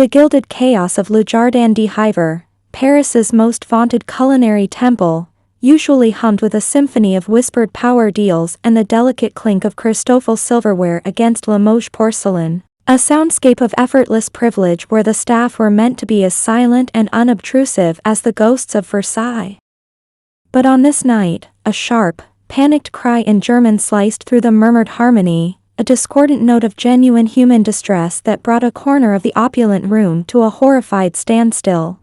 The gilded chaos of Le Jardin d'Hiver, Paris's most vaunted culinary temple, usually hummed with a symphony of whispered power deals and the delicate clink of Christoffel silverware against Limoges porcelain, a soundscape of effortless privilege where the staff were meant to be as silent and unobtrusive as the ghosts of Versailles. But on this night, a sharp, panicked cry in German sliced through the murmured harmony, a discordant note of genuine human distress that brought a corner of the opulent room to a horrified standstill.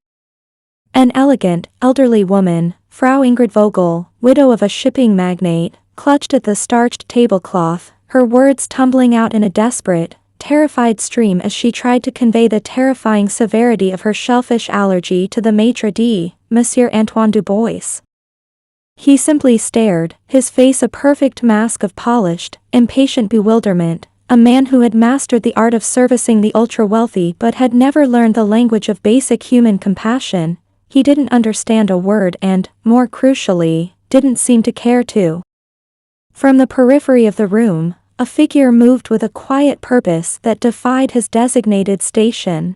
An elegant, elderly woman, Frau Ingrid Vogel, widow of a shipping magnate, clutched at the starched tablecloth, her words tumbling out in a desperate, terrified stream as she tried to convey the terrifying severity of her shellfish allergy to the Maître d', Monsieur Antoine Dubois. He simply stared, his face a perfect mask of polished, impatient bewilderment, a man who had mastered the art of servicing the ultra-wealthy but had never learned the language of basic human compassion. He didn't understand a word and, more crucially, didn't seem to care to. From the periphery of the room, a figure moved with a quiet purpose that defied his designated station.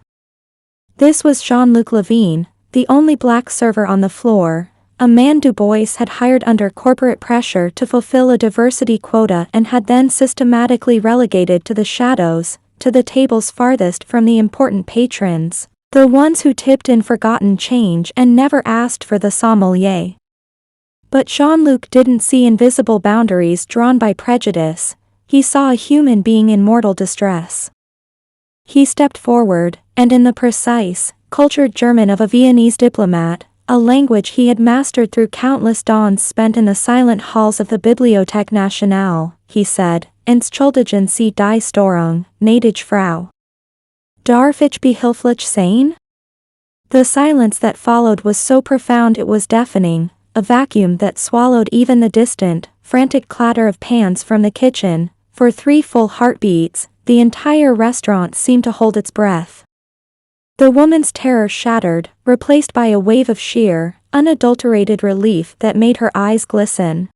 This was Jean-Luc Levine, the only black server on the floor, a man Dubois had hired under corporate pressure to fulfill a diversity quota and had then systematically relegated to the shadows, to the tables farthest from the important patrons, the ones who tipped in forgotten change and never asked for the sommelier. But Jean-Luc didn't see invisible boundaries drawn by prejudice, he saw a human being in mortal distress. He stepped forward, and in the precise, cultured German of a Viennese diplomat, a language he had mastered through countless dawns spent in the silent halls of the Bibliothèque Nationale, he said, "Entschuldigen Sie die Störung, gnädige Frau. Darf ich behilflich sein?" The silence that followed was so profound it was deafening, a vacuum that swallowed even the distant, frantic clatter of pans from the kitchen. For 3 full heartbeats, the entire restaurant seemed to hold its breath. The woman's terror shattered, replaced by a wave of sheer, unadulterated relief that made her eyes glisten.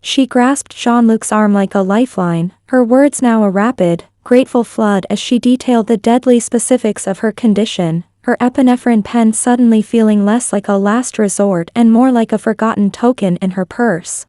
She grasped Jean-Luc's arm like a lifeline, her words now a rapid, grateful flood as she detailed the deadly specifics of her condition, her epinephrine pen suddenly feeling less like a last resort and more like a forgotten token in her purse.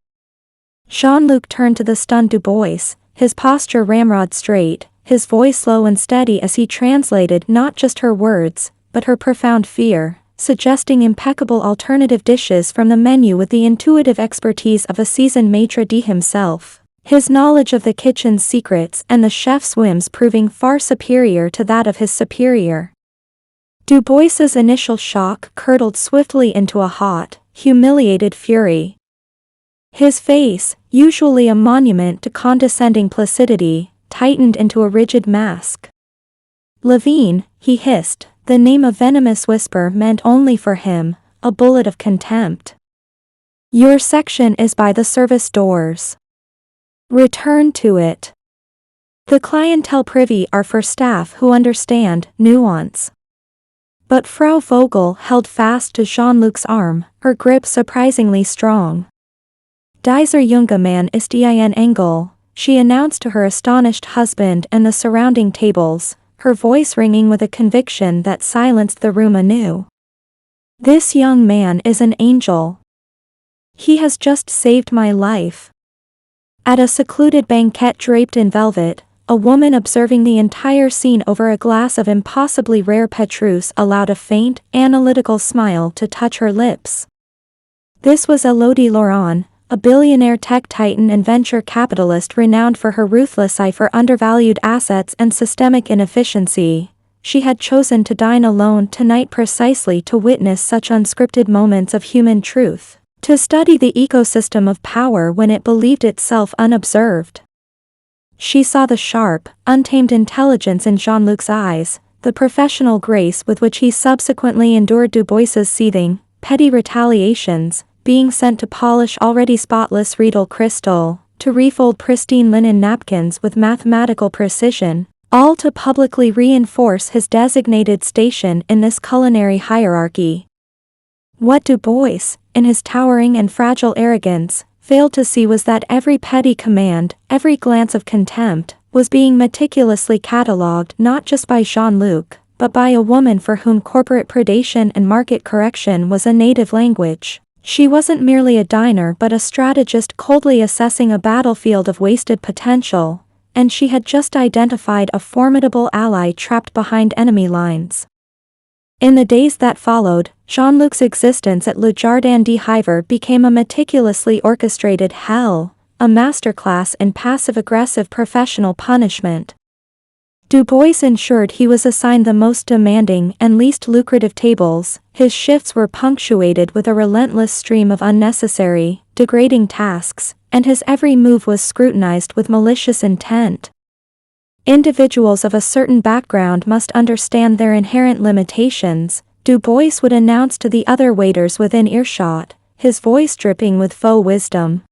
Jean-Luc turned to the stunned Dubois, his posture ramrod straight, his voice low and steady as he translated not just her words, but her profound fear, suggesting impeccable alternative dishes from the menu with the intuitive expertise of a seasoned maître d' himself, his knowledge of the kitchen's secrets and the chef's whims proving far superior to that of his superior. Dubois's initial shock curdled swiftly into a hot, humiliated fury. His face, usually a monument to condescending placidity, tightened into a rigid mask. "Levine," he hissed, the name a venomous whisper meant only for him, a bullet of contempt. "Your section is by the service doors. Return to it. The clientele privy are for staff who understand nuance." But Frau Vogel held fast to Jean-Luc's arm, her grip surprisingly strong. "Dieser junge Mann ist ein Engel," she announced to her astonished husband and the surrounding tables, her voice ringing with a conviction that silenced the room anew. "This young man is an angel. He has just saved my life." At a secluded banquette draped in velvet, a woman observing the entire scene over a glass of impossibly rare Petrus allowed a faint, analytical smile to touch her lips. This was Elodie Laurent, a billionaire tech titan and venture capitalist renowned for her ruthless eye for undervalued assets and systemic inefficiency. She had chosen to dine alone tonight precisely to witness such unscripted moments of human truth, to study the ecosystem of power when it believed itself unobserved. She saw the sharp, untamed intelligence in Jean-Luc's eyes, the professional grace with which he subsequently endured Dubois's seething, petty retaliations, being sent to polish already spotless Riedel crystal, to refold pristine linen napkins with mathematical precision, all to publicly reinforce his designated station in this culinary hierarchy. What Dubois, in his towering and fragile arrogance, failed to see was that every petty command, every glance of contempt, was being meticulously catalogued not just by Jean-Luc, but by a woman for whom corporate predation and market correction was a native language. She wasn't merely a diner but a strategist coldly assessing a battlefield of wasted potential, and she had just identified a formidable ally trapped behind enemy lines. In the days that followed, Jean-Luc's existence at Le Jardin d'Hiver became a meticulously orchestrated hell, a masterclass in passive-aggressive professional punishment. Du Bois ensured he was assigned the most demanding and least lucrative tables, his shifts were punctuated with a relentless stream of unnecessary, degrading tasks, and his every move was scrutinized with malicious intent. Individuals of a certain background must understand their inherent limitations, Du Bois would announce to the other waiters within earshot, his voice dripping with faux wisdom.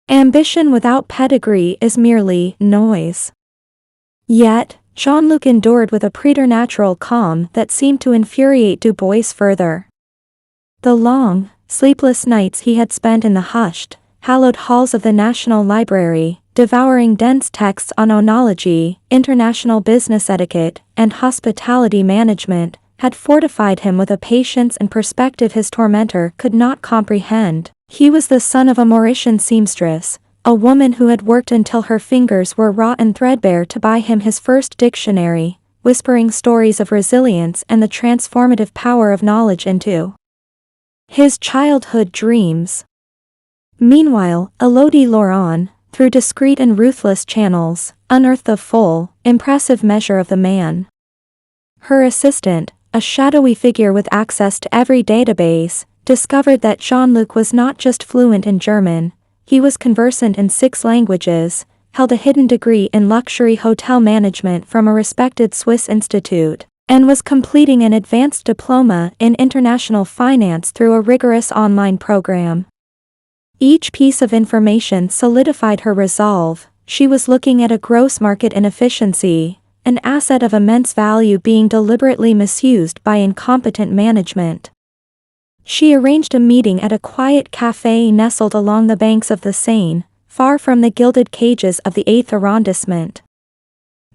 Ambition without pedigree is merely noise. Yet, Jean-Luc endured with a preternatural calm that seemed to infuriate Du Bois further. The long, sleepless nights he had spent in the hushed, hallowed halls of the National Library, devouring dense texts on oenology, international business etiquette, and hospitality management, had fortified him with a patience and perspective his tormentor could not comprehend. He was the son of a Mauritian seamstress, a woman who had worked until her fingers were raw and threadbare to buy him his first dictionary, whispering stories of resilience and the transformative power of knowledge into his childhood dreams. Meanwhile, Elodie Laurent, through discreet and ruthless channels, unearthed the full, impressive measure of the man. Her assistant, a shadowy figure with access to every database, discovered that Jean-Luc was not just fluent in German, he was conversant in 6 languages, held a hidden degree in luxury hotel management from a respected Swiss institute, and was completing an advanced diploma in international finance through a rigorous online program. Each piece of information solidified her resolve. She was looking at a gross market inefficiency, an asset of immense value being deliberately misused by incompetent management. She arranged a meeting at a quiet café nestled along the banks of the Seine, far from the gilded cages of the 8th arrondissement.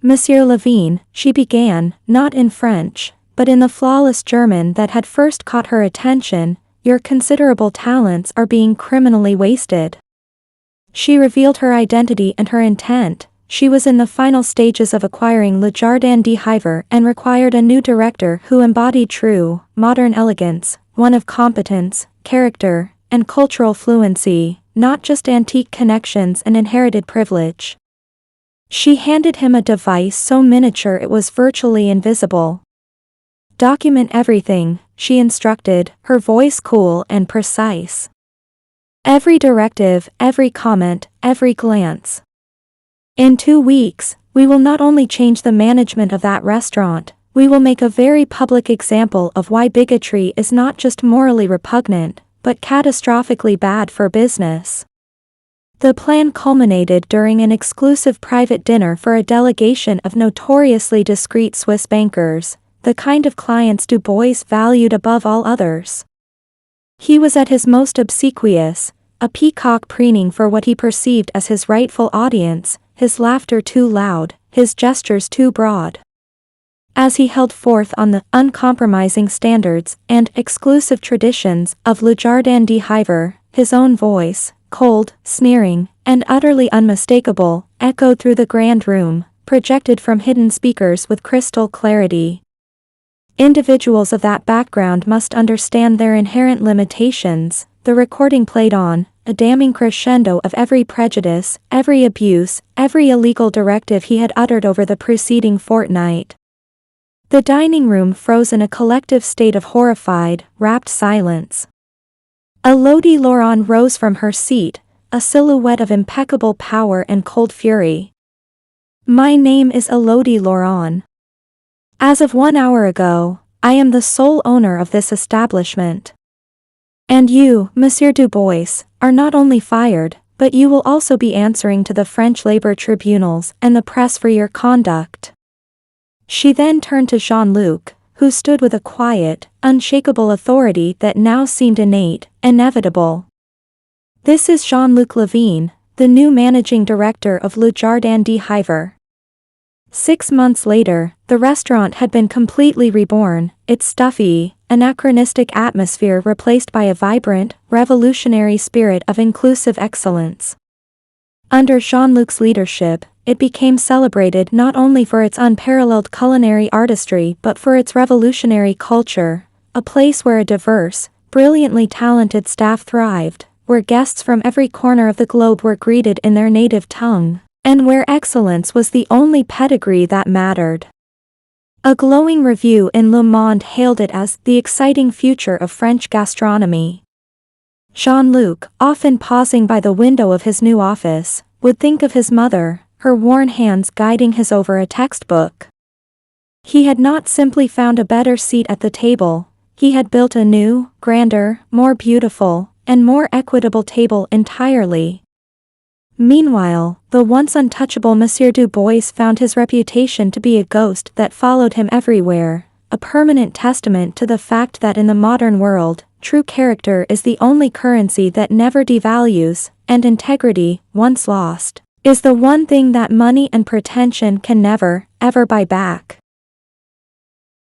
Monsieur Levine, she began, not in French, but in the flawless German that had first caught her attention, your considerable talents are being criminally wasted. She revealed her identity and her intent. She was in the final stages of acquiring Le Jardin d'Hiver and required a new director who embodied true, modern elegance, one of competence, character, and cultural fluency, not just antique connections and inherited privilege. She handed him a device so miniature it was virtually invisible. Document everything, she instructed, her voice cool and precise. Every directive, every comment, every glance. In 2 weeks, we will not only change the management of that restaurant, we will make a very public example of why bigotry is not just morally repugnant, but catastrophically bad for business. The plan culminated during an exclusive private dinner for a delegation of notoriously discreet Swiss bankers, the kind of clients Du Bois valued above all others. He was at his most obsequious, a peacock preening for what he perceived as his rightful audience, his laughter too loud, his gestures too broad. As he held forth on the uncompromising standards and exclusive traditions of Le Jardin d'Hiver, his own voice, cold, sneering, and utterly unmistakable, echoed through the grand room, projected from hidden speakers with crystal clarity. Individuals of that background must understand their inherent limitations. The recording played on, a damning crescendo of every prejudice, every abuse, every illegal directive he had uttered over the preceding fortnight. The dining room froze in a collective state of horrified, rapt silence. Elodie Laurent rose from her seat, a silhouette of impeccable power and cold fury. My name is Elodie Laurent. As of 1 hour ago, I am the sole owner of this establishment. And you, Monsieur Du Bois, are not only fired, but you will also be answering to the French labor tribunals and the press for your conduct. She then turned to Jean-Luc, who stood with a quiet, unshakable authority that now seemed innate, inevitable. This is Jean-Luc Levine, the new managing director of Le Jardin d'Hiver. 6 months later, the restaurant had been completely reborn, its stuffy, anachronistic atmosphere replaced by a vibrant, revolutionary spirit of inclusive excellence. Under Jean-Luc's leadership, it became celebrated not only for its unparalleled culinary artistry but for its revolutionary culture, a place where a diverse, brilliantly talented staff thrived, where guests from every corner of the globe were greeted in their native tongue, and where excellence was the only pedigree that mattered. A glowing review in Le Monde hailed it as the exciting future of French gastronomy. Jean-Luc, often pausing by the window of his new office, would think of his mother, her worn hands guiding his over a textbook. He had not simply found a better seat at the table, he had built a new, grander, more beautiful, and more equitable table entirely. Meanwhile, the once untouchable Monsieur Du Bois found his reputation to be a ghost that followed him everywhere, a permanent testament to the fact that in the modern world, true character is the only currency that never devalues, and integrity, once lost, is the one thing that money and pretension can never, ever buy back.